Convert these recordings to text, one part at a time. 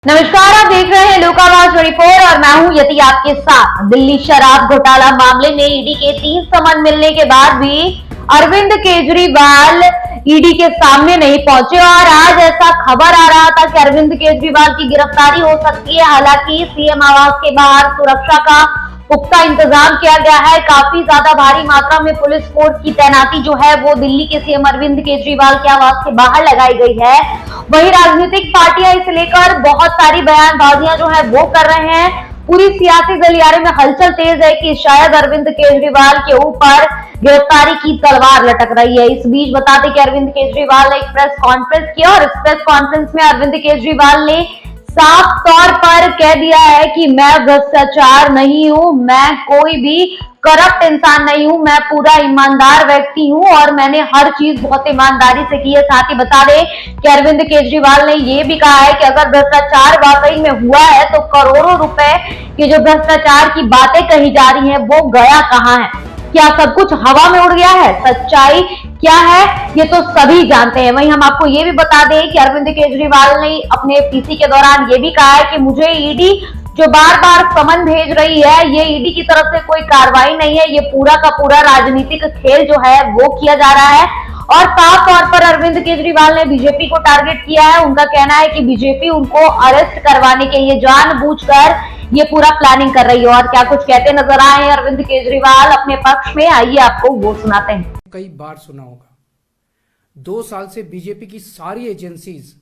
नमस्कार, आप देख रहे हैं लोकावाज 24 और मैं हूं यति आपके साथ। दिल्ली शराब घोटाला मामले में ईडी के 3 समन मिलने के बाद भी अरविंद केजरीवाल ईडी के सामने नहीं पहुंचे और आज ऐसा खबर आ रहा था कि अरविंद केजरीवाल की गिरफ्तारी हो सकती है। हालांकि सीएम आवास के बाहर सुरक्षा का पुख्ता इंतजाम किया गया है। काफी ज्यादा भारी मात्रा में पुलिस फोर्स की तैनाती जो है वो दिल्ली के सीएम अरविंद केजरीवाल के आवास के बाहर लगाई गई है। वहीं राजनीतिक पार्टियां इसे लेकर बहुत सारी बयानबाजियां जो है वो कर रहे हैं। पूरी सियासी गलियारे में हलचल तेज है कि शायद अरविंद केजरीवाल के ऊपर गिरफ्तारी की तलवार लटक रही है। इस बीच बता दें कि अरविंद केजरीवाल ने एक प्रेस कॉन्फ्रेंस किया और इस प्रेस कॉन्फ्रेंस में अरविंद केजरीवाल ने साफ तौर पर कह दिया है कि मैं भ्रष्टाचार नहीं हूं, मैं कोई भी करप्ट इंसान नहीं हूं, मैं पूरा ईमानदार व्यक्ति हूं और मैंने हर चीज बहुत ईमानदारी से की है। साथ ही बता दें कि अरविंद केजरीवाल ने यह भी कहा है कि अगर भ्रष्टाचार वाकई में हुआ है तो करोड़ों रुपए की जो भ्रष्टाचार की बातें कही जा रही हैं वो गया कहां है? क्या सब कुछ हवा में उड़ गया है? सच्चाई क्या है ये तो सभी जानते हैं। वहीं हम आपको ये भी बता दें कि अरविंद केजरीवाल ने अपने पीसी के दौरान ये भी कहा है कि मुझे ईडी जो बार बार समन भेज रही है ये ईडी की तरफ से कोई कार्रवाई नहीं है, ये पूरा का पूरा राजनीतिक खेल जो है वो किया जा रहा है। और साफ तौर पर अरविंद केजरीवाल ने बीजेपी को टारगेट किया है। उनका कहना है कि बीजेपी उनको अरेस्ट करवाने के लिए जानबूझकर ये पूरा प्लानिंग कर रही है। और क्या कुछ कहते नजर आए अरविंद केजरीवाल अपने पक्ष में, आइए आपको वो सुनाते हैं। कई बार सुना होगा 2 साल से बीजेपी की सारी एजेंसीज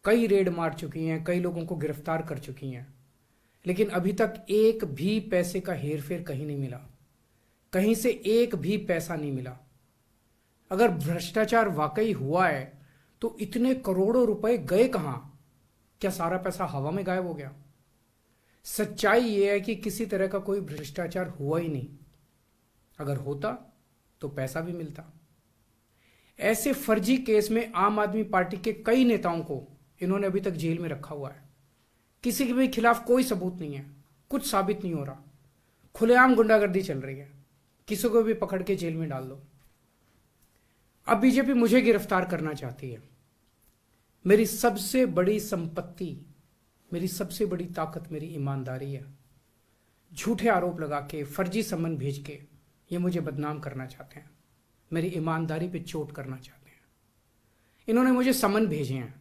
कई रेड मार चुकी हैं, कई लोगों को गिरफ्तार कर चुकी हैं, लेकिन अभी तक एक भी पैसे का हेरफेर कहीं नहीं मिला, कहीं से एक भी पैसा नहीं मिला। अगर भ्रष्टाचार वाकई हुआ है तो इतने करोड़ों रुपए गए कहां? क्या सारा पैसा हवा में गायब हो गया? सच्चाई यह है कि किसी तरह का कोई भ्रष्टाचार हुआ ही नहीं। अगर होता तो पैसा भी मिलता। ऐसे फर्जी केस में आम आदमी पार्टी के कई नेताओं को इन्होंने अभी तक जेल में रखा हुआ है। किसी के भी खिलाफ कोई सबूत नहीं है, कुछ साबित नहीं हो रहा, खुलेआम गुंडागर्दी चल रही है, किसी को भी पकड़ के जेल में डाल दो। अब बीजेपी मुझे गिरफ्तार करना चाहती है। मेरी सबसे बड़ी संपत्ति, मेरी सबसे बड़ी ताकत मेरी ईमानदारी है। झूठे आरोप लगा के, फर्जी समन भेज के ये मुझे बदनाम करना चाहते हैं, मेरी ईमानदारी पे चोट करना चाहते हैं। इन्होंने मुझे समन भेजे हैं।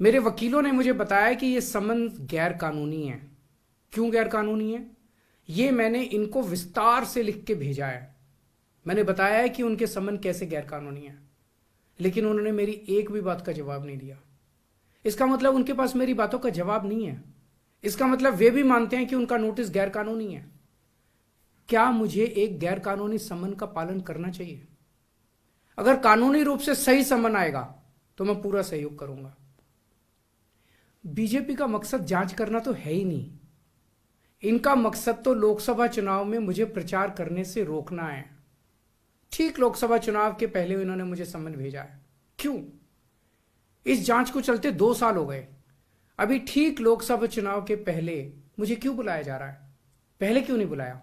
मेरे वकीलों ने मुझे बताया कि ये समन गैर कानूनी है। क्यों गैर कानूनी है? ये मैंने इनको विस्तार से लिख के भेजा है। मैंने बताया है कि उनके समन कैसे गैर कानूनी है, लेकिन उन्होंने मेरी एक भी बात का जवाब नहीं दिया। इसका मतलब उनके पास मेरी बातों का जवाब नहीं है। इसका मतलब वे भी मानते हैं कि उनका नोटिस गैर कानूनी है। क्या मुझे एक गैर कानूनी समन का पालन करना चाहिए? अगर कानूनी रूप से सही समन आएगा तो मैं पूरा सहयोग करूंगा। बीजेपी का मकसद जांच करना तो है ही नहीं। इनका मकसद तो लोकसभा चुनाव में मुझे प्रचार करने से रोकना है। ठीक लोकसभा चुनाव के पहले इन्होंने मुझे समन भेजा है। क्यों? इस जांच को चलते 2 साल हो गए। अभी ठीक लोकसभा चुनाव के पहले मुझे क्यों बुलाया जा रहा है? पहले क्यों नहीं बुलाया?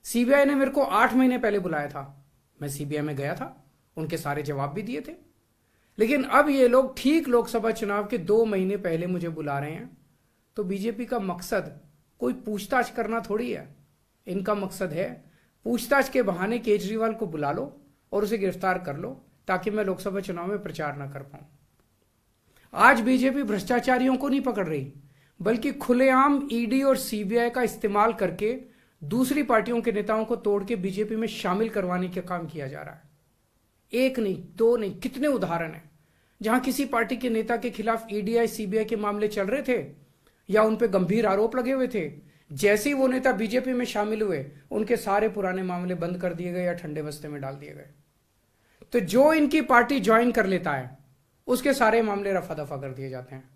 सीबीआई ने मेरे को 8 महीने पहले बुलाया था। मैं सीबीआई में गया था, उनके सारे जवाब भी दिए थे। लेकिन अब ये लोग ठीक लोकसभा चुनाव के 2 महीने पहले मुझे बुला रहे हैं। तो बीजेपी का मकसद कोई पूछताछ करना थोड़ी है। इनका मकसद है पूछताछ के बहाने केजरीवाल को बुला लो और उसे गिरफ्तार कर लो ताकि मैं लोकसभा चुनाव में प्रचार ना कर पाऊं। आज बीजेपी भ्रष्टाचारियों को नहीं पकड़ रही, बल्कि खुलेआम ईडी और सीबीआई का इस्तेमाल करके दूसरी पार्टियों के नेताओं को तोड़ के बीजेपी में शामिल करवाने का काम किया जा रहा है। एक नहीं, 2 नहीं, कितने उदाहरण हैं जहां किसी पार्टी के नेता के खिलाफ ईडी सीबीआई के मामले चल रहे थे या उन पे गंभीर आरोप लगे हुए थे। जैसे ही वो नेता बीजेपी में शामिल हुए उनके सारे पुराने मामले बंद कर दिए गए या ठंडे बस्ते में डाल दिए गए। तो जो इनकी पार्टी ज्वाइन कर लेता है उसके सारे मामले रफा दफा कर दिए जाते हैं।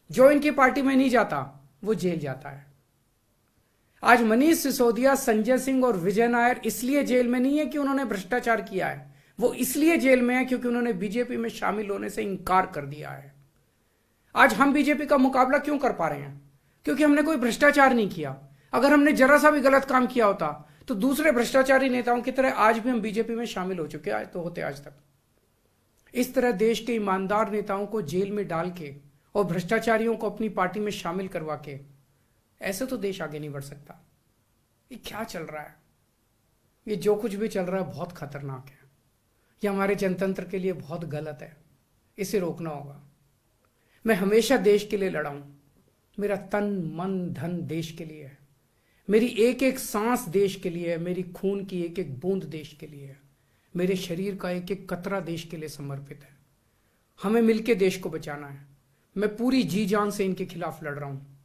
जो इनकी पार्टी में नहीं जाता वो जेल जाता है। आज मनीष सिसोदिया, संजय सिंह और विजय नायर इसलिए जेल में नहीं है कि उन्होंने भ्रष्टाचार किया है, वो इसलिए जेल में है क्योंकि उन्होंने बीजेपी में शामिल होने से इंकार कर दिया है। आज हम बीजेपी का मुकाबला क्यों कर पा रहे हैं? क्योंकि हमने कोई भ्रष्टाचार नहीं किया। अगर हमने जरा सा भी गलत काम किया होता तो दूसरे भ्रष्टाचारी नेताओं की तरह आज भी हम बीजेपी में शामिल हो चुके होते आज तक। इस तरह देश के ईमानदार नेताओं को जेल में डाल के और भ्रष्टाचारियों को अपनी पार्टी में शामिल करवा के, ऐसे तो देश आगे नहीं बढ़ सकता। ये क्या चल रहा है? ये जो कुछ भी चल रहा है बहुत खतरनाक है। ये हमारे जनतंत्र के लिए बहुत गलत है। इसे रोकना होगा। मैं हमेशा देश के लिए लड़ा हूं। मेरा तन मन धन देश के लिए है। मेरी एक एक सांस देश के लिए है। मेरी खून की एक एक बूंद देश के लिए है। मेरे शरीर का एक एक कतरा देश के लिए समर्पित है। हमें मिलकर देश को बचाना है। मैं पूरी जी जान से इनके खिलाफ लड़ रहा हूं।